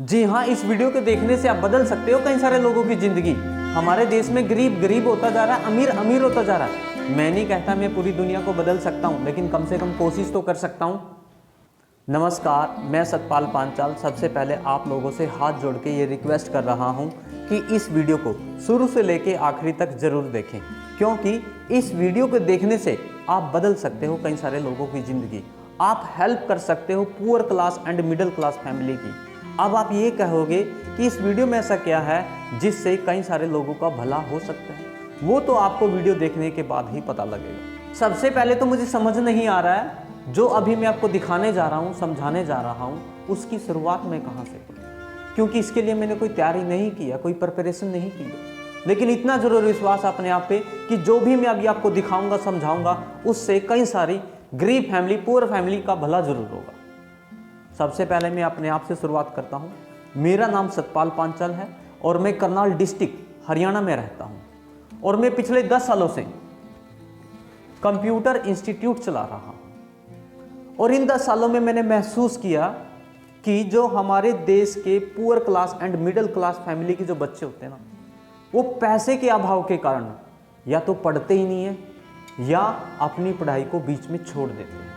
जी हाँ, इस वीडियो को देखने से आप बदल सकते हो कई सारे लोगों की जिंदगी। हमारे देश में गरीब गरीब होता जा रहा है, अमीर अमीर होता जा रहा है। मैं नहीं कहता मैं पूरी दुनिया को बदल सकता हूँ, लेकिन कम से कम कोशिश तो कर सकता हूँ। नमस्कार, मैं सतपाल पांचाल सबसे पहले आप लोगों से हाथ जोड़ के ये रिक्वेस्ट कर रहा हूँ कि इस वीडियो को शुरू से लेके आखिरी तक जरूर देखें, क्योंकि इस वीडियो को देखने से आप बदल सकते हो कई सारे लोगों की ज़िंदगी। आप हेल्प कर सकते हो poor class and middle class family की। अब आप ये कहोगे कि इस वीडियो में ऐसा क्या है जिससे कई सारे लोगों का भला हो सकता है, वो तो आपको वीडियो देखने के बाद ही पता लगेगा। सबसे पहले तो मुझे समझ नहीं आ रहा है जो अभी मैं आपको दिखाने जा रहा हूँ, समझाने जा रहा हूँ, उसकी शुरुआत मैं कहाँ से करूँ, क्योंकि इसके लिए मैंने कोई तैयारी नहीं किया, कोई प्रिपरेशन नहीं की है। लेकिन इतना जरूर विश्वास अपने आप पे कि जो भी मैं अभी आपको दिखाऊंगा, समझाऊंगा, उससे कई सारी गरीब फैमिली, पुअर फैमिली का भला जरूर होगा। सबसे पहले मैं अपने आप से शुरुआत करता हूँ। मेरा नाम सतपाल पांचाल है और मैं करनाल डिस्ट्रिक्ट हरियाणा में रहता हूँ, और मैं पिछले 10 सालों से कंप्यूटर इंस्टीट्यूट चला रहा हूँ। और इन 10 सालों में मैंने महसूस किया कि जो हमारे देश के poor class and middle class family के जो बच्चे होते हैं ना, वो पैसे के अभाव के कारण या तो पढ़ते ही नहीं है या अपनी पढ़ाई को बीच में छोड़ देते हैं।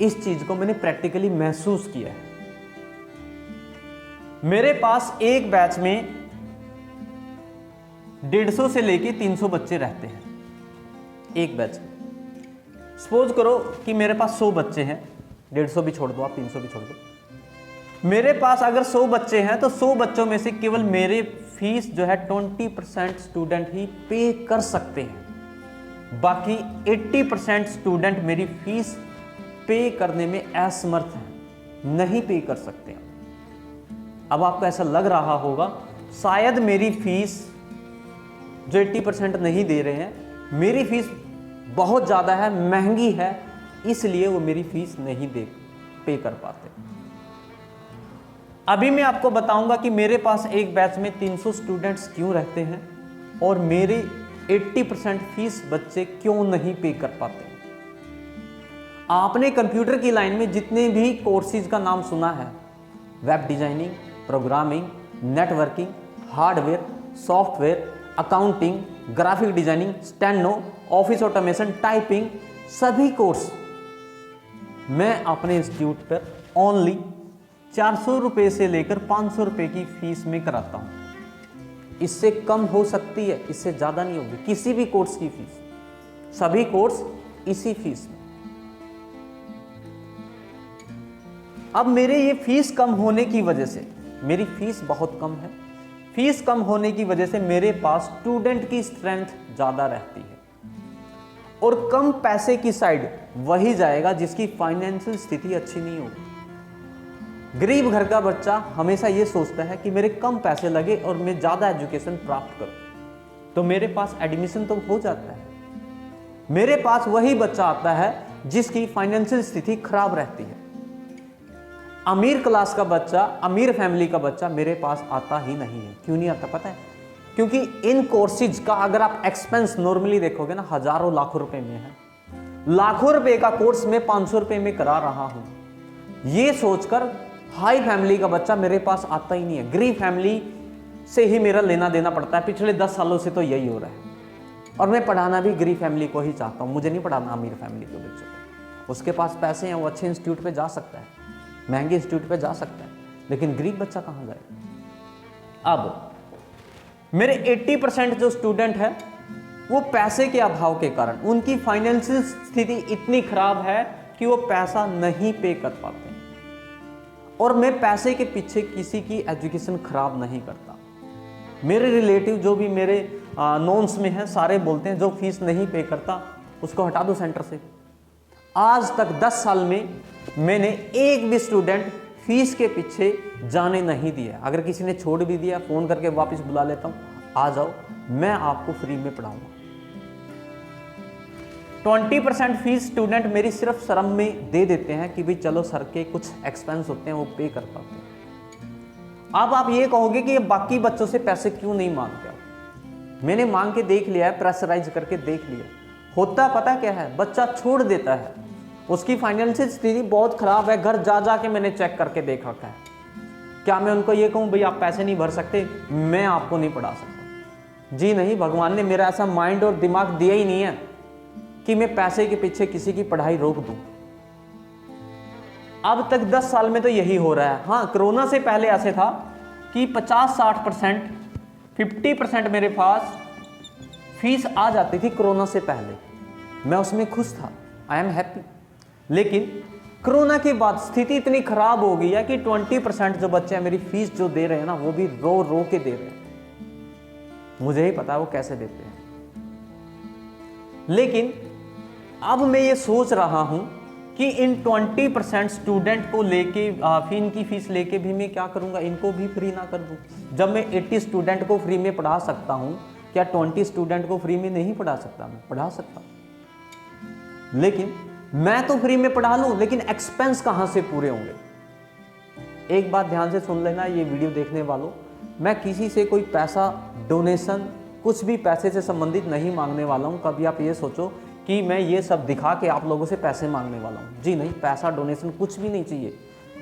इस चीज को मैंने प्रैक्टिकली महसूस किया है। मेरे पास एक बैच में 150 से लेके 300 बच्चे रहते हैं एक बैच में। सपोज करो कि मेरे पास 100 बच्चे हैं, 150 भी छोड़ दो आप, 300 भी छोड़ दो। मेरे पास अगर 100 बच्चे हैं तो 100 बच्चों में से केवल मेरे फीस जो है 20% स्टूडेंट ही पे कर सकते हैं। बाकी 80% स्टूडेंट मेरी फीस पे करने में असमर्थ हैं, नहीं पे कर सकते हैं। अब आपको ऐसा लग रहा होगा शायद मेरी फीस जो 80% नहीं दे रहे हैं, मेरी फीस बहुत ज़्यादा है, महंगी है, इसलिए वो मेरी फीस नहीं पे कर पाते। अभी मैं आपको बताऊंगा कि मेरे पास एक बैच में 300 स्टूडेंट्स क्यों रहते हैं और मेरे 80% फीस बच्चे क्यों नहीं पे कर पाते। आपने कंप्यूटर की लाइन में जितने भी कोर्सेज का नाम सुना है, web designing, programming, networking, hardware, software, accounting, graphic designing, steno, office automation, typing, सभी कोर्स मैं अपने इंस्टीट्यूट पर ओनली 400 रुपये से लेकर 500 रुपये की फीस में कराता हूँ। इससे कम हो सकती है, इससे ज़्यादा नहीं होगी किसी भी कोर्स की फीस। सभी कोर्स इसी फीस में। अब मेरे ये फीस कम होने की वजह से, मेरी फीस बहुत कम है, फीस कम होने की वजह से मेरे पास स्टूडेंट की स्ट्रेंथ ज़्यादा रहती है, और कम पैसे की साइड वही जाएगा जिसकी फाइनेंशियल स्थिति अच्छी नहीं होगी। गरीब घर का बच्चा हमेशा ये सोचता है कि मेरे कम पैसे लगे और मैं ज़्यादा एजुकेशन प्राप्त करूं, तो मेरे पास एडमिशन तो हो जाता है। मेरे पास वही बच्चा आता है जिसकी फाइनेंशियल स्थिति खराब रहती है। अमीर क्लास का बच्चा, अमीर फैमिली का बच्चा मेरे पास आता ही नहीं है। क्यों नहीं आता पता है? क्योंकि इन कोर्सेज का अगर आप एक्सपेंस नॉर्मली देखोगे ना, हजारों लाखों रुपए में है। लाखों रुपए का कोर्स मैं 500 रुपए में करा रहा हूं, ये सोचकर हाई फैमिली का बच्चा मेरे पास आता ही नहीं है। गरीब फैमिली से ही मेरा लेना देना पड़ता है। पिछले 10 सालों से तो यही हो रहा है, और मैं पढ़ाना भी गरीब फैमिली को ही चाहता हूँ। मुझे नहीं पढ़ाना अमीर फैमिली के बच्चों को। उसके पास पैसे हैं, वो अच्छे इंस्टीट्यूट पे जा सकता है, महंगे इंस्टीट्यूट पे जा सकता है, लेकिन गरीब बच्चा कहाँ जाए। अब मेरे 80% जो स्टूडेंट है वो पैसे के अभाव के कारण, उनकी फाइनेंशियल स्थिति इतनी खराब है कि वो पैसा नहीं पे कर पाते। और मैं पैसे के पीछे किसी की एजुकेशन खराब नहीं करता। मेरे रिलेटिव जो भी मेरे नॉन्स में हैं, सारे बोलते हैं जो फीस नहीं पे करता उसको हटा दो सेंटर से। आज तक 10 साल में मैंने एक भी स्टूडेंट फीस के पीछे जाने नहीं दिया। अगर किसी ने छोड़ भी दिया, फ़ोन करके वापस बुला लेता हूँ, आ जाओ, मैं आपको फ्री में पढ़ाऊंगा। 20% फीस स्टूडेंट मेरी सिर्फ शर्म में दे देते हैं कि भाई चलो सर के कुछ एक्सपेंस होते हैं वो पे कर पाते हैं। अब आप ये कहोगे कि ये बाकी बच्चों से पैसे क्यों नहीं मांगते आप? मैंने मांग के देख लिया है, प्रेशराइज करके देख लिया। होता पता क्या है, बच्चा छोड़ देता है, उसकी फाइनेंशियल स्थिति बहुत खराब है, घर जा जा के मैंने चेक करके देख रखा है। क्या मैं उनको ये कहूँ भाई आप पैसे नहीं भर सकते, मैं आपको नहीं पढ़ा सकता? जी नहीं, भगवान ने मेरा ऐसा माइंड और दिमाग दिया ही नहीं है कि मैं पैसे के पीछे किसी की पढ़ाई रोक दूं। अब तक 10 साल में तो यही हो रहा है। हाँ, कोरोना से पहले ऐसे था कि 50-60%, 50% मेरे पास फीस आ जाती थी कोरोना से पहले, मैं उसमें खुश था, आई एम हैप्पी। लेकिन कोरोना के बाद स्थिति इतनी खराब हो गई है कि 20% जो बच्चे हैं मेरी फीस जो दे रहे हैं ना, वो भी रो रो के दे रहे हैं। मुझे ही पता है वो कैसे देते हैं। लेकिन अब मैं ये सोच रहा हूं कि इन 20% स्टूडेंट को लेके इनकी फीस लेके भी मैं क्या करूंगा, इनको भी फ्री ना कर दूं। जब मैं 80 स्टूडेंट को फ्री में पढ़ा सकता हूं, क्या 20 स्टूडेंट को फ्री में नहीं पढ़ा सकता? मैं पढ़ा सकता हूं। लेकिन मैं तो फ्री में पढ़ा लूं, लेकिन एक्सपेंस कहां से पूरे होंगे? एक बात ध्यान से सुन लेना ये वीडियो देखने वालों, मैं किसी से कोई पैसा, डोनेशन, कुछ भी पैसे से संबंधित नहीं मांगने वाला हूं। कभी आप ये सोचो कि मैं ये सब दिखा के आप लोगों से पैसे मांगने वाला हूं, जी नहीं, पैसा, डोनेशन कुछ भी नहीं चाहिए।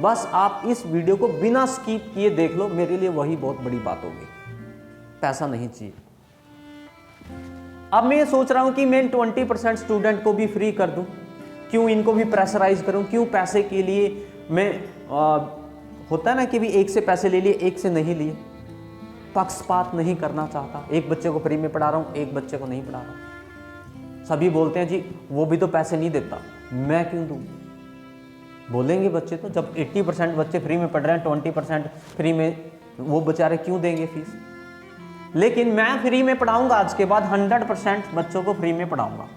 बस आप इस वीडियो को बिना स्किप किए देख लो, मेरे लिए वही बहुत बड़ी बात होगी। पैसा नहीं चाहिए। अब मैं ये सोच रहा हूं कि मैं 20% स्टूडेंट को भी फ्री कर दूं। क्यों इनको भी प्रेशराइज करूं? क्यों पैसे के लिए मैं होता है ना कि भी एक से पैसे ले लिए, एक से नहीं लिए। पक्षपात नहीं करना चाहता। एक बच्चे को फ्री में पढ़ा रहा हूं, एक बच्चे को नहीं पढ़ा रहा हूं। सभी बोलते हैं जी वो भी तो पैसे नहीं देता, मैं क्यों दूं? बोलेंगे बच्चे तो, जब 80% बच्चे फ्री में पढ़ रहे हैं, 20% फ्री में, वो बेचारे क्यों देंगे फीस? लेकिन मैं फ्री में पढ़ाऊंगा, आज के बाद 100% बच्चों को फ्री में पढ़ाऊंगा।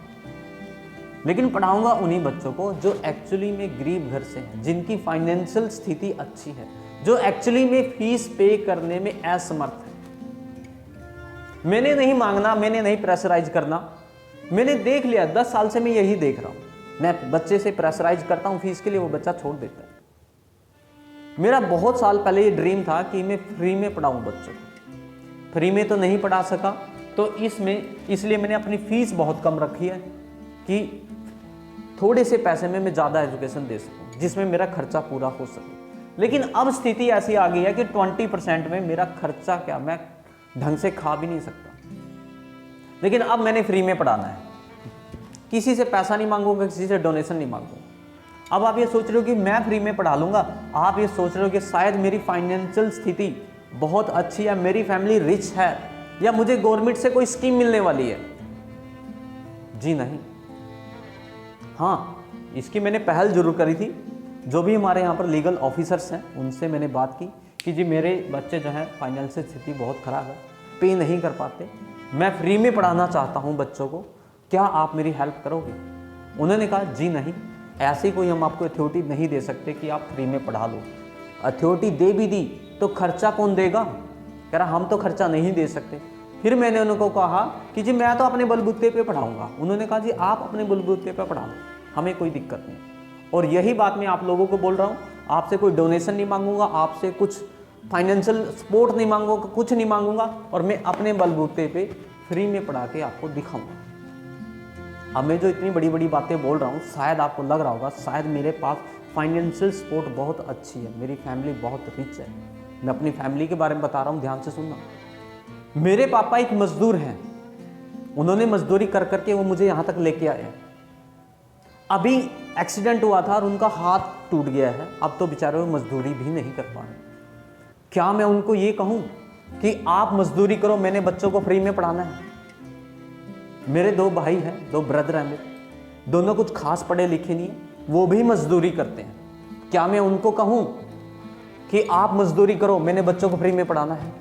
लेकिन पढ़ाऊंगा उन्हीं बच्चों को जो एक्चुअली में गरीब घर से हैं, जिनकी फाइनेंशियल स्थिति अच्छी है, जो एक्चुअली में फीस पे करने में असमर्थ है। मैंने नहीं मांगना, मैंने नहीं प्रेशराइज करना। मैंने देख लिया, 10 साल से मैं यही देख रहा हूं। मैं बच्चे से प्रेशराइज करता हूं फीस के लिए, वो बच्चा छोड़ देता है। मेरा बहुत साल पहले ये ड्रीम था कि मैं फ्री में पढ़ाऊं बच्चों को। फ्री में तो नहीं पढ़ा सका, तो इसलिए मैंने अपनी फीस बहुत कम रखी है कि थोड़े से पैसे में मैं ज़्यादा एजुकेशन दे सकूं, जिसमें मेरा खर्चा पूरा हो सके। लेकिन अब स्थिति ऐसी आ गई है कि 20% में मेरा खर्चा क्या, मैं ढंग से खा भी नहीं सकता। लेकिन अब मैंने फ्री में पढ़ाना है, किसी से पैसा नहीं मांगूंगा, किसी से डोनेशन नहीं मांगूंगा। अब आप ये सोच रहे हो कि मैं फ्री में पढ़ा लूंगा, आप ये सोच रहे हो कि शायद मेरी फाइनेंशियल स्थिति बहुत अच्छी है, मेरी फैमिली रिच है, या मुझे गवर्नमेंट से कोई स्कीम मिलने वाली है। जी नहीं। हाँ, इसकी मैंने पहल जरूर करी थी। जो भी हमारे यहाँ पर लीगल ऑफिसर्स हैं उनसे मैंने बात की कि जी मेरे बच्चे जो हैं फाइनेंशियल स्थिति बहुत ख़राब है, पे नहीं कर पाते, मैं फ्री में पढ़ाना चाहता हूँ बच्चों को, क्या आप मेरी हेल्प करोगे? उन्होंने कहा जी नहीं, ऐसी कोई हम आपको अथॉरिटी नहीं दे सकते कि आप फ्री में पढ़ा लो। अथॉरिटी दे भी दी तो खर्चा कौन देगा? कह रहा हम तो खर्चा नहीं दे सकते। फिर मैंने उनको कहा कि जी मैं तो अपने बलबूते पे पढ़ाऊंगा। उन्होंने कहा जी आप अपने बलबूते पे पढ़ा लो, हमें कोई दिक्कत नहीं। और यही बात मैं आप लोगों को बोल रहा हूँ, आपसे कोई डोनेशन नहीं मांगूंगा, आपसे कुछ फाइनेंशियल सपोर्ट नहीं मांगूंगा, कुछ नहीं मांगूंगा, और मैं अपने बलबूते पे फ्री में पढ़ा के आपको दिखाऊंगा। अब मैं जो इतनी बड़ी बड़ी बातें बोल रहा हूँ, शायद आपको लग रहा होगा शायद मेरे पास फाइनेंशियल सपोर्ट बहुत अच्छी है, मेरी फैमिली बहुत रिच है। मैं अपनी फैमिली के बारे में बता रहा हूँ, ध्यान से सुनना। मेरे पापा एक मजदूर हैं, उन्होंने मजदूरी कर करके वो मुझे यहाँ तक लेके आए। अभी एक्सीडेंट हुआ था और उनका हाथ टूट गया है, अब तो बेचारे वो मजदूरी भी नहीं कर पा रहे। क्या मैं उनको ये कहूँ कि आप मजदूरी करो, मैंने बच्चों को फ्री में पढ़ाना है? मेरे 2 भाई हैं, 2 ब्रदर हैं मेरे, दोनों कुछ खास पढ़े लिखे नहीं है, वो भी मजदूरी करते हैं। क्या मैं उनको कहूँ कि आप मजदूरी करो, मैंने बच्चों को फ्री में पढ़ाना है?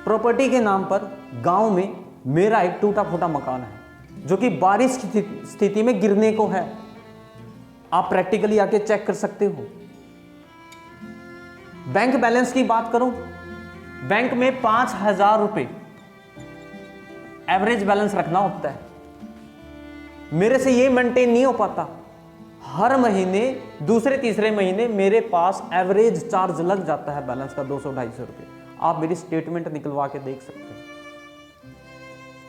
प्रॉपर्टी के नाम पर गांव में मेरा एक टूटा फूटा मकान है जो कि बारिश की स्थिति में गिरने को है। आप प्रैक्टिकली आके चेक कर सकते हो। बैंक बैलेंस की बात करूं, बैंक में 5,000 रुपए एवरेज बैलेंस रखना होता है। मेरे से ये मेंटेन नहीं हो पाता। हर महीने दूसरे तीसरे महीने मेरे पास एवरेज चार्ज लग जाता है बैलेंस का 200-250 रुपए। आप मेरी स्टेटमेंट निकलवा के देख सकते हैं।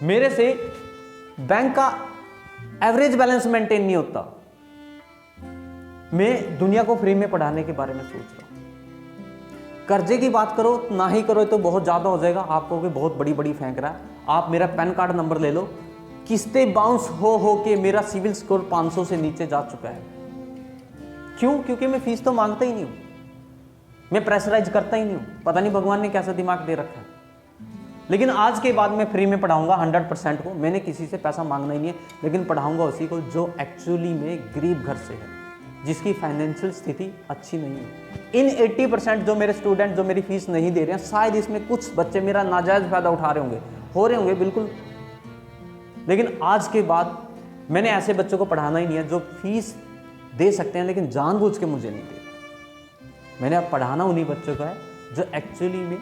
मेरे से बैंक का एवरेज बैलेंस मेंटेन नहीं होता। मैं दुनिया को फ्री में पढ़ाने के बारे में सोच रहा हूं। कर्जे की बात करो ना ही करो तो बहुत ज़्यादा हो जाएगा, आपको कि बहुत बड़ी बड़ी फेंक रहा है। आप मेरा पैन कार्ड नंबर ले लो, किस्तें बाउंस हो के मेरा सिविल स्कोर 500 से नीचे जा चुका है। क्यों? क्योंकि मैं फीस तो मांगता ही नहीं हूँ, मैं प्रेशराइज करता ही नहीं हूँ। पता नहीं भगवान ने कैसा दिमाग दे रखा है। लेकिन आज के बाद मैं फ्री में पढ़ाऊंगा 100% को। मैंने किसी से पैसा मांगना ही नहीं है, लेकिन पढ़ाऊंगा उसी को जो एक्चुअली में गरीब घर से है, जिसकी फाइनेंशियल स्थिति अच्छी नहीं है। इन 80% जो मेरे स्टूडेंट जो मेरी फीस नहीं दे रहे हैं, शायद इसमें कुछ बच्चे मेरा नाजायज़ फायदा उठा रहे होंगे, हो रहे होंगे बिल्कुल। लेकिन आज के बाद मैंने ऐसे बच्चों को पढ़ाना ही नहीं है जो फीस दे सकते हैं लेकिन जानबूझ के मुझे नहीं दे। मैंने अब पढ़ाना उन्हीं बच्चों का है जो एक्चुअली में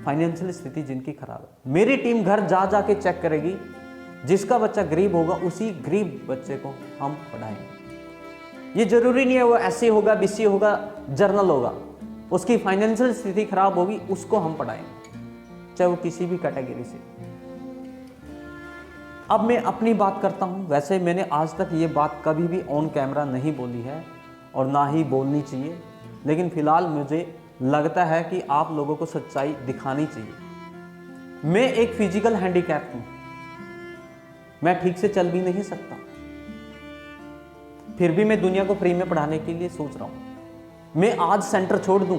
फाइनेंशियल स्थिति जिनकी खराब है। मेरी टीम घर जा जा के चेक करेगी, जिसका बच्चा गरीब होगा उसी गरीब बच्चे को हम पढ़ाएंगे। ये जरूरी नहीं है वो एससी होगा, बीसी होगा, जर्नल होगा, उसकी फाइनेंशियल स्थिति खराब होगी उसको हम पढ़ाएंगे, चाहे वो किसी भी कैटेगरी से। अब मैं अपनी बात करता हूँ। वैसे मैंने आज तक ये बात कभी भी ऑन कैमरा नहीं बोली है और ना ही बोलनी चाहिए, लेकिन फिलहाल मुझे लगता है कि आप लोगों को सच्चाई दिखानी चाहिए। मैं एक फिजिकल हैंडीकैप हूं, मैं ठीक से चल भी नहीं सकता, फिर भी मैं दुनिया को फ्री में पढ़ाने के लिए सोच रहा हूं। मैं आज सेंटर छोड़ दूं,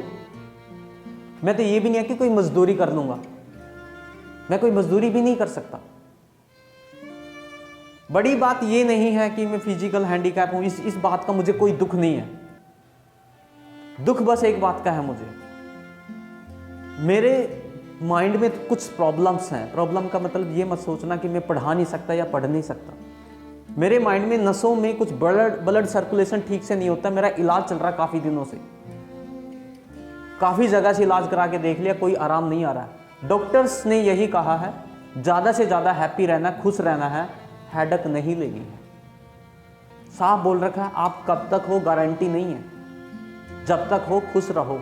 मैं तो ये भी नहीं है कि कोई मजदूरी कर लूंगा, मैं कोई मजदूरी भी नहीं कर सकता। बड़ी बात ये नहीं है कि मैं फिजिकल हैंडीकैप हूं, इस बात का मुझे कोई दुख नहीं है। दुख बस एक बात का है, मुझे मेरे माइंड में कुछ प्रॉब्लम्स हैं। प्रॉब्लम का मतलब ये मत सोचना कि मैं पढ़ा नहीं सकता या पढ़ नहीं सकता। मेरे माइंड में नसों में कुछ ब्लड सर्कुलेशन ठीक से नहीं होता। मेरा इलाज चल रहा काफ़ी दिनों से, काफ़ी जगह से इलाज करा के देख लिया, कोई आराम नहीं आ रहा है। डॉक्टर्स ने यही कहा है ज़्यादा से ज़्यादा हैप्पी रहना, खुश रहना है, हेडक नहीं लेनी है। साफ बोल रखा है, आप कब तक हो गारंटी नहीं है, जब तक हो खुश रहो।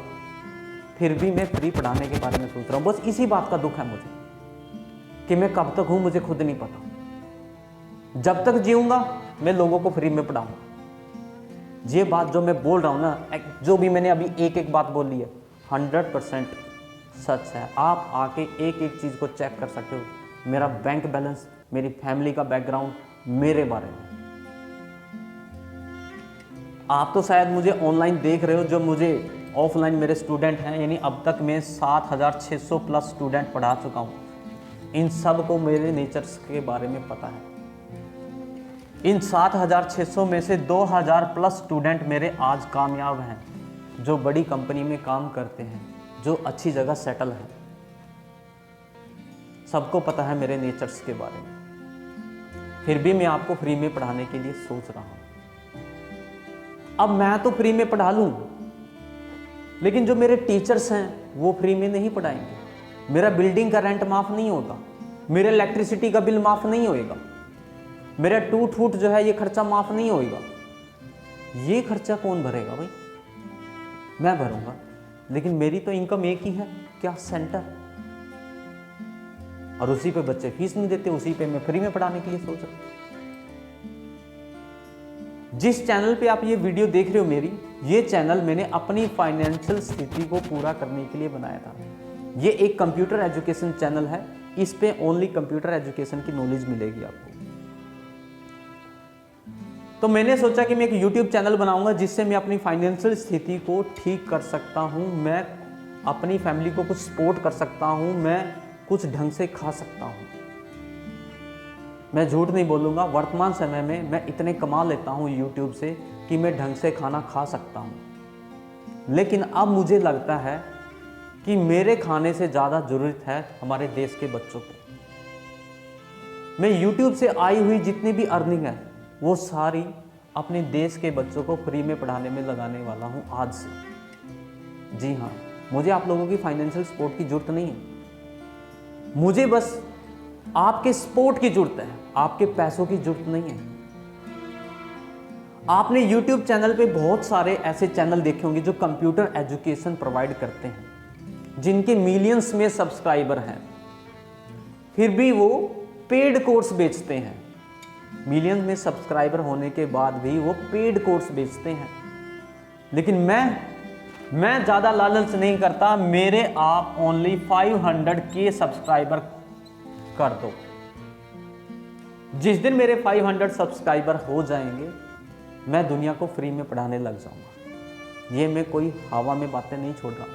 फिर भी मैं फ्री पढ़ाने के बारे में सोच रहा हूँ। बस इसी बात का दुख है मुझे कि मैं कब तक हूँ मुझे खुद नहीं पता। जब तक जीऊँगा मैं लोगों को फ्री में पढ़ाऊँगा। ये बात जो मैं बोल रहा हूँ ना, जो भी मैंने अभी एक एक बात बोली है 100% सच है। आप आके एक एक चीज़ को चेक कर सकते हो, मेरा बैंक बैलेंस, मेरी फैमिली का बैकग्राउंड, मेरे बारे में। आप तो शायद मुझे ऑनलाइन देख रहे हो, जो मुझे ऑफलाइन मेरे स्टूडेंट हैं, यानी अब तक मैं 7600 प्लस स्टूडेंट पढ़ा चुका हूँ। इन सब को मेरे नेचर्स के बारे में पता है। इन 7600 में से 2000 प्लस स्टूडेंट मेरे आज कामयाब हैं, जो बड़ी कंपनी में काम करते हैं, जो अच्छी जगह सेटल है। सबको पता है मेरे नेचर्स के बारे में, फिर भी मैं आपको फ्री में पढ़ाने के लिए सोच रहा हूँ। अब मैं तो फ्री में पढ़ा लूँ, लेकिन जो मेरे टीचर्स हैं वो फ्री में नहीं पढ़ाएंगे। मेरा बिल्डिंग का रेंट माफ़ नहीं होगा, मेरे इलेक्ट्रिसिटी का बिल माफ़ नहीं होएगा, मेरा टूट फूट जो है ये खर्चा माफ़ नहीं होएगा। ये खर्चा कौन भरेगा भाई? मैं भरूंगा। लेकिन मेरी तो इनकम एक ही है, क्या? सेंटर। और उसी पे बच्चे फीस नहीं देते, उसी पे मैं फ्री में पढ़ाने के लिए सोच रहा हूँ। जिस चैनल पे आप ये वीडियो देख रहे हो मेरी, ये चैनल मैंने अपनी फाइनेंशियल स्थिति को पूरा करने के लिए बनाया था। ये एक कंप्यूटर एजुकेशन चैनल है, इस पे ओनली कंप्यूटर एजुकेशन की नॉलेज मिलेगी आपको। तो मैंने सोचा कि मैं एक यूट्यूब चैनल बनाऊंगा जिससे मैं अपनी फाइनेंशियल स्थिति को ठीक कर सकता हूं, मैं अपनी फैमिली को कुछ सपोर्ट कर सकता हूं, मैं कुछ ढंग से खा सकता हूं। मैं झूठ नहीं बोलूँगा, वर्तमान समय में मैं इतने कमा लेता हूँ यूट्यूब से कि मैं ढंग से खाना खा सकता हूँ। लेकिन अब मुझे लगता है कि मेरे खाने से ज़्यादा ज़रूरत है हमारे देश के बच्चों को। मैं यूट्यूब से आई हुई जितनी भी अर्निंग है वो सारी अपने देश के बच्चों को फ्री में पढ़ाने में लगाने वाला हूँ आज से। जी हाँ, मुझे आप लोगों की फाइनेंशियल सपोर्ट की ज़रूरत नहीं है, मुझे बस आपके सपोर्ट की जरूरत है, आपके पैसों की जरूरत नहीं है। आपने YouTube चैनल पे बहुत सारे ऐसे चैनल देखे होंगे जो कंप्यूटर एजुकेशन प्रोवाइड करते हैं, जिनके मिलियंस में सब्सक्राइबर हैं, फिर भी वो पेड कोर्स बेचते हैं। मिलियन में सब्सक्राइबर होने के बाद भी वो पेड कोर्स बेचते हैं। लेकिन मैं मैं ज़्यादा लालच नहीं करता, मेरे आप ओनली 500K सब्सक्राइबर कर दो। जिस दिन मेरे 500 सब्सक्राइबर हो जाएंगे, मैं दुनिया को फ्री में पढ़ाने लग जाऊंगा। ये मैं कोई हवा में बातें नहीं छोड़ रहा।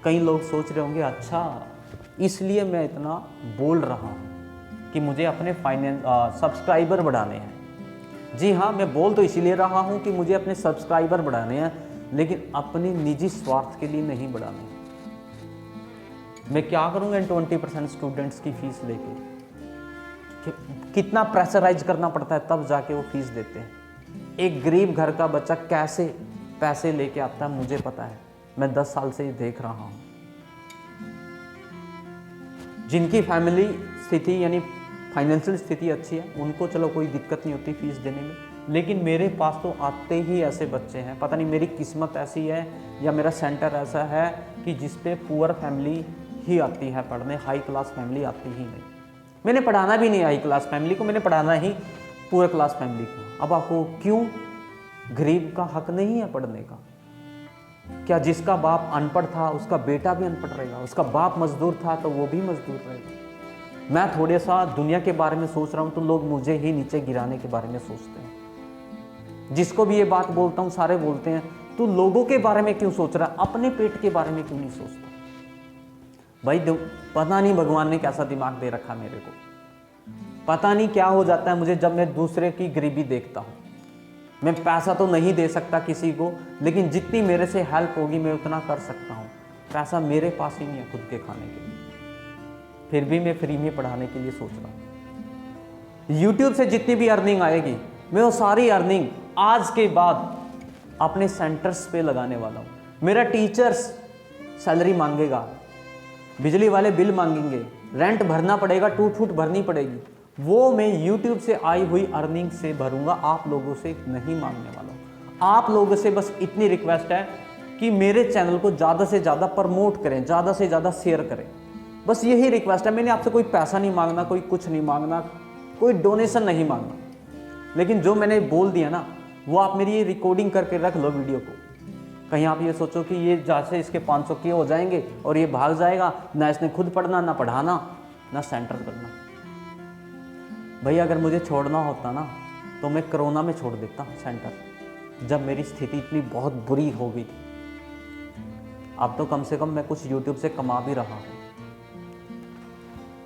कई लोग सोच रहे होंगे अच्छा इसलिए मैं इतना बोल रहा हूँ कि मुझे अपने सब्सक्राइबर बढ़ाने हैं। जी हाँ, मैं बोल तो इसीलिए रहा हूँ कि मुझे अपने सब्सक्राइबर बढ़ाने हैं, लेकिन अपने निजी स्वार्थ के लिए नहीं बढ़ाने। मैं क्या करूँगा इन 20% स्टूडेंट्स की फीस लेके? कितना प्रेशराइज करना पड़ता है तब जाके वो फीस देते हैं। एक गरीब घर का बच्चा कैसे पैसे लेके आता है मुझे पता है, मैं 10 साल से ये देख रहा हूँ। जिनकी फैमिली स्थिति यानी फाइनेंशियल स्थिति अच्छी है उनको चलो कोई दिक्कत नहीं होती फीस देने में, लेकिन मेरे पास तो आते ही ऐसे बच्चे हैं। पता नहीं मेरी किस्मत ऐसी है या मेरा सेंटर ऐसा है कि जिस पे पुअर फैमिली ही आती है पढ़ने, हाई क्लास फैमिली आती ही नहीं। मैंने पढ़ाना भी नहीं हाई क्लास फैमिली को, मैंने पढ़ाना ही पुअर क्लास फैमिली को। अब आपको क्यों? गरीब का हक नहीं है पढ़ने का? क्या जिसका बाप अनपढ़ था उसका बेटा भी अनपढ़ रहेगा? उसका बाप मजदूर था तो वो भी मजदूर रहेगा? मैं थोड़े सा दुनिया के बारे में सोच रहा हूँ तो लोग मुझे ही नीचे गिराने के बारे में सोचते हैं। जिसको भी ये बात बोलता हूँ सारे बोलते हैं तू लोगों के बारे में क्यों सोच रहा है, अपने पेट के बारे में क्यों नहीं सोचता? भाई पता नहीं भगवान ने कैसा दिमाग दे रखा मेरे को, पता नहीं क्या हो जाता है मुझे जब मैं दूसरे की गरीबी देखता हूँ। मैं पैसा तो नहीं दे सकता किसी को, लेकिन जितनी मेरे से हेल्प होगी मैं उतना कर सकता हूँ। पैसा मेरे पास ही नहीं है खुद के खाने के लिए, फिर भी मैं फ्री में पढ़ाने के लिए सोच रहा हूँ। यूट्यूब से जितनी भी अर्निंग आएगी मैं वो सारी अर्निंग आज के बाद अपने सेंटर्स पे लगाने वाला हूँ। मेरा टीचर्स सैलरी मांगेगा, बिजली वाले बिल मांगेंगे, रेंट भरना पड़ेगा, टूट फूट भरनी पड़ेगी, वो मैं यूट्यूब से आई हुई अर्निंग से भरूंगा। आप लोगों से नहीं मांगने वाला हूँ। आप लोगों से बस इतनी रिक्वेस्ट है कि मेरे चैनल को ज़्यादा से ज़्यादा प्रमोट करें, ज़्यादा से ज़्यादा शेयर करें, बस यही रिक्वेस्ट है। मैंने आपसे कोई पैसा नहीं मांगना, कोई कुछ नहीं मांगना, कोई डोनेशन नहीं मांगना, लेकिन जो मैंने बोल दिया ना वो आप मेरी ये रिकॉर्डिंग करके रख लो वीडियो को। कहीं आप ये सोचो कि ये जैसे इसके 500K हो जाएंगे और ये भाग जाएगा, ना इसने खुद पढ़ना, ना पढ़ाना, ना सेंटर करना। भैया अगर मुझे छोड़ना होता ना तो मैं कोरोना में छोड़ देता सेंटर, जब मेरी स्थिति इतनी बहुत बुरी हो गई थी। अब तो कम से कम मैं कुछ यूट्यूब से कमा भी रहा हूँ।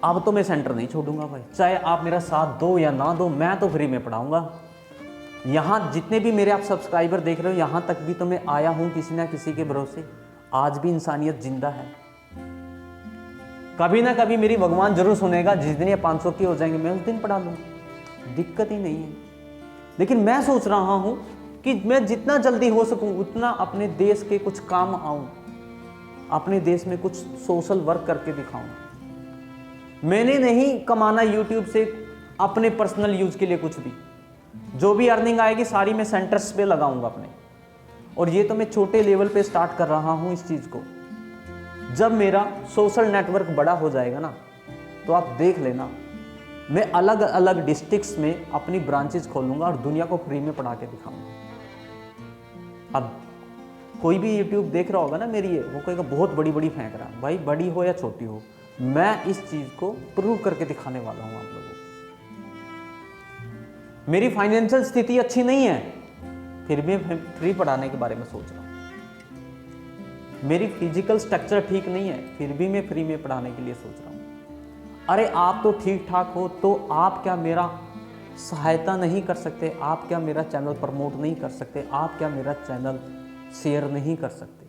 अब तो मैं सेंटर नहीं छोड़ूंगा भाई, चाहे आप मेरा साथ दो या ना दो, मैं तो फ्री में पढ़ाऊंगा। यहाँ जितने भी मेरे आप सब्सक्राइबर देख रहे हो, यहाँ तक भी तो मैं आया हूँ किसी ना किसी के भरोसे। आज भी इंसानियत जिंदा है, कभी ना कभी मेरी भगवान जरूर सुनेगा। जिस दिन ये 500K हो जाएंगे मैं उस दिन पढ़ा लूँगा, दिक्कत ही नहीं है। लेकिन मैं सोच रहा हूँ कि मैं जितना जल्दी हो सकूँ उतना अपने देश के कुछ काम आऊँ, अपने देश में कुछ सोशल वर्क करके दिखाऊँ। मैंने नहीं कमाना यूट्यूब से अपने पर्सनल यूज के लिए कुछ भी। जो भी अर्निंग आएगी सारी मैं सेंटर्स पे लगाऊंगा अपने, और ये तो मैं छोटे लेवल पे स्टार्ट कर रहा हूँ इस चीज़ को। जब मेरा सोशल नेटवर्क बड़ा हो जाएगा ना तो आप देख लेना, मैं अलग अलग डिस्ट्रिक्ट्स में अपनी ब्रांचेस खोलूँगा और दुनिया को फ्री में पढ़ा के दिखाऊँगा। अब कोई भी यूट्यूब देख रहा होगा ना मेरी ये, वो कहेगा बहुत बड़ी बड़ी फेंक रहा है। भाई बड़ी हो या छोटी हो, मैं इस चीज़ को प्रूव करके दिखाने वाला हूँ आप लोगों को। मेरी फाइनेंशियल स्थिति अच्छी नहीं है, फिर भी मैं फ्री पढ़ाने के बारे में सोच रहा हूँ। मेरी फिजिकल स्ट्रक्चर ठीक नहीं है, फिर भी मैं फ्री में पढ़ाने के लिए सोच रहा हूँ। अरे आप तो ठीक ठाक हो, तो आप क्या मेरा सहायता नहीं कर सकते? आप क्या मेरा चैनल प्रमोट नहीं कर सकते? आप क्या मेरा चैनल शेयर नहीं कर सकते?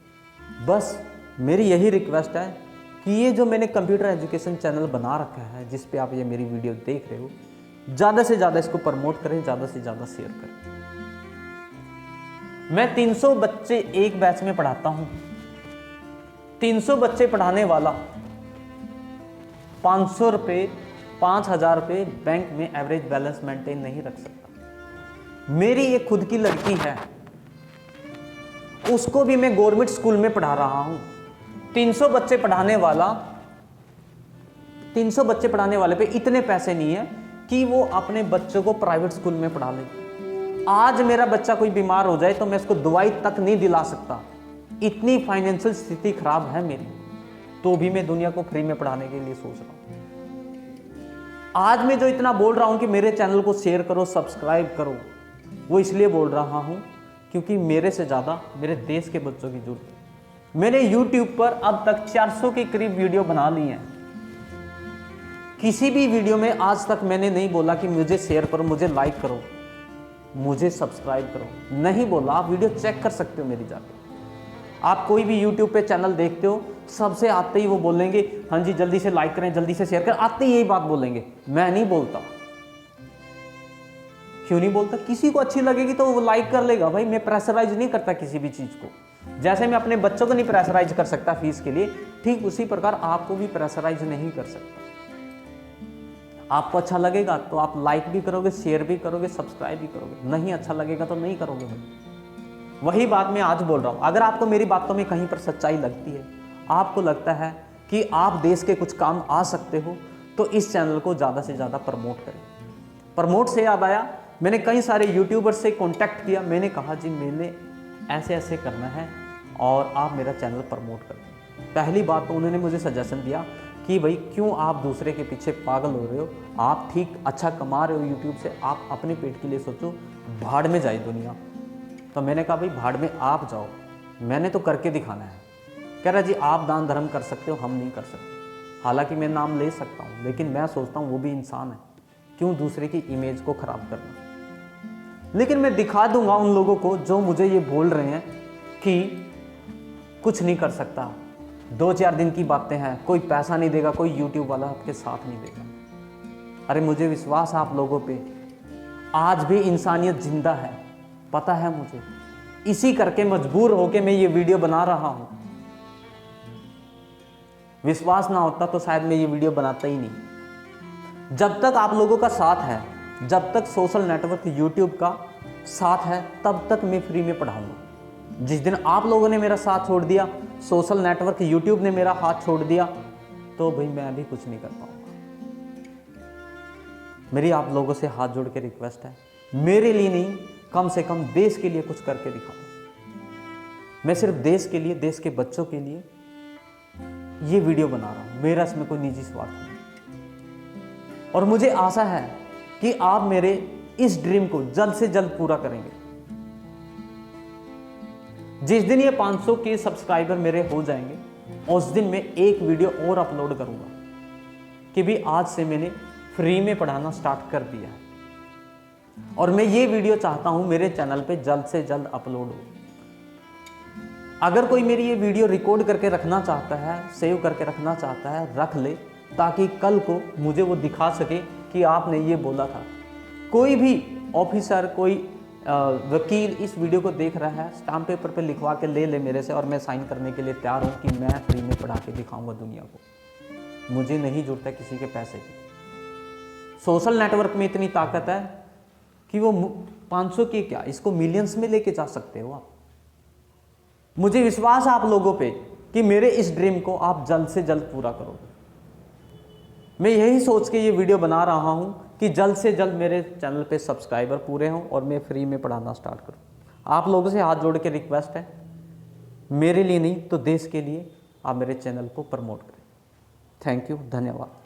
बस मेरी यही रिक्वेस्ट है कि ये जो मैंने कंप्यूटर एजुकेशन चैनल बना रखा है, जिस पे आप ये मेरी वीडियो देख रहे हो, ज़्यादा से ज़्यादा इसको प्रमोट करें, ज़्यादा से ज़्यादा शेयर करें। मैं 300 बच्चे एक बैच में पढ़ाता हूँ। 300 बच्चे पढ़ाने वाला 500 रुपये 5000 रुपये बैंक में एवरेज बैलेंस मेंटेन नहीं रख सकता। मेरी एक खुद की लड़की है, उसको भी मैं गवर्नमेंट स्कूल में पढ़ा रहा हूं। 300 बच्चे पढ़ाने वाले पे इतने पैसे नहीं है कि वो अपने बच्चों को प्राइवेट स्कूल में पढ़ा ले। आज मेरा बच्चा कोई बीमार हो जाए तो मैं उसको दवाई तक नहीं दिला सकता, इतनी फाइनेंशियल स्थिति खराब है मेरी, तो भी मैं दुनिया को फ्री में पढ़ाने के लिए सोच रहा हूँ। आज मैं जो इतना बोल रहा हूँ कि मेरे चैनल को शेयर करो, सब्सक्राइब करो, वो इसलिए बोल रहा हूँ क्योंकि मेरे से ज़्यादा मेरे देश के बच्चों की जरूरत है। मैंने YouTube पर अब तक 400 के करीब वीडियो बना ली हैं। किसी भी वीडियो में आज तक मैंने नहीं बोला कि मुझे शेयर करो, मुझे लाइक करो, मुझे सब्सक्राइब करो, नहीं बोला। आप वीडियो चेक कर सकते हो मेरी जाके। आप कोई भी YouTube पे चैनल देखते हो, सबसे आते ही वो बोलेंगे हाँ जी जल्दी से लाइक करें, जल्दी से शेयर करें, आते ही यही बात बोलेंगे। मैं नहीं बोलता। क्यों नहीं बोलता? किसी को अच्छी लगेगी तो वो लाइक कर लेगा भाई। मैं प्रेशराइज नहीं करता किसी भी चीज को। जैसे मैं अपने बच्चों को नहीं प्रेशराइज कर सकता फीस के लिए, ठीक उसी प्रकार आपको भी प्रेशराइज नहीं कर सकता। आपको अच्छा लगेगा तो आप लाइक भी करोगे, शेयर भी करोगे, सब्सक्राइब भी करोगे। नहीं अच्छा लगेगा तो नहीं करोगे भाई। वही बात मैं आज बोल रहा हूं। अगर आपको मेरी बातों में कहीं पर सच्चाई लगती है, आपको लगता है कि आप देश के कुछ काम आ सकते हो, तो इस चैनल को ज़्यादा से ज़्यादा प्रमोट करें। प्रमोट से याद आया, मैंने कई सारे यूट्यूबर्स से कांटेक्ट किया। मैंने कहा जी मैंने ऐसे ऐसे करना है और आप मेरा चैनल प्रमोट कर दें। पहली बात तो उन्होंने मुझे सजेशन दिया कि भाई क्यों आप दूसरे के पीछे पागल हो रहे हो, आप ठीक अच्छा कमा रहे हो यूट्यूब से, आप अपने पेट के लिए सोचो, भाड़ में जाए दुनिया। तो मैंने कहा भाई भाड़ में आप जाओ, मैंने तो करके दिखाना है। कह रहा जी आप दान धर्म कर सकते हो, हम नहीं कर सकते। हालांकि मैं नाम ले सकता हूँ, लेकिन मैं सोचता हूँ वो भी इंसान है, क्यों दूसरे की इमेज को खराब करना। लेकिन मैं दिखा दूंगा उन लोगों को जो मुझे ये बोल रहे हैं कि कुछ नहीं कर सकता, 2-4 दिन की बातें हैं, कोई पैसा नहीं देगा, कोई यूट्यूब वाला आपके साथ नहीं देगा। अरे मुझे विश्वास है आप लोगों पे, आज भी इंसानियत जिंदा है, पता है मुझे। इसी करके मजबूर होके मैं ये वीडियो बना रहा हूं। विश्वास ना होता तो शायद मैं ये वीडियो बनाता ही नहीं। जब तक आप लोगों का साथ है, जब तक सोशल नेटवर्क यूट्यूब का साथ है, तब तक मैं फ्री में पढ़ाऊंगा। जिस दिन आप लोगों ने मेरा साथ छोड़ दिया, सोशल नेटवर्क यूट्यूब ने मेरा हाथ छोड़ दिया, तो भाई मैं भी कुछ नहीं कर पाऊंगा। मेरी आप लोगों से हाथ जोड़ के रिक्वेस्ट है, मेरे लिए नहीं, कम से कम देश के लिए कुछ करके दिखाओ। मैं सिर्फ देश के लिए, देश के बच्चों के लिए ये वीडियो बना रहा हूं। मेरा इसमें कोई निजी स्वार्थ नहीं। और मुझे आशा है कि आप मेरे इस ड्रीम को जल्द से जल्द पूरा करेंगे। जिस दिन ये 500 के सब्सक्राइबर मेरे हो जाएंगे, उस दिन मैं एक वीडियो और अपलोड करूंगा कि भी आज से मैंने फ्री में पढ़ाना स्टार्ट कर दिया है। और मैं ये वीडियो चाहता हूं मेरे चैनल पे जल्द से जल्द अपलोड हो। अगर कोई मेरी ये वीडियो रिकॉर्ड करके रखना चाहता है, सेव करके रखना चाहता है, रख ले, ताकि कल को मुझे वो दिखा सके कि आपने ये बोला था। कोई भी ऑफिसर, कोई वकील इस वीडियो को देख रहा है, स्टाम्प पेपर पे लिखवा के ले ले मेरे से, और मैं साइन करने के लिए तैयार हूँ कि मैं फ्री में पढ़ा के दिखाऊंगा दुनिया को। मुझे नहीं जरूरत है किसी के पैसे की। सोशल नेटवर्क में इतनी ताकत है कि वो 500 के क्या, इसको मिलियंस में लेके जा सकते हो आप। मुझे विश्वास है आप लोगों पे कि मेरे इस ड्रीम को आप जल्द से जल्द पूरा करोगे। मैं यही सोच के ये वीडियो बना रहा हूं कि जल्द से जल्द मेरे चैनल पे सब्सक्राइबर पूरे हों और मैं फ्री में पढ़ाना स्टार्ट करूं। आप लोगों से हाथ जोड़ के रिक्वेस्ट है, मेरे लिए नहीं तो देश के लिए आप मेरे चैनल को प्रमोट करें। थैंक यू, धन्यवाद।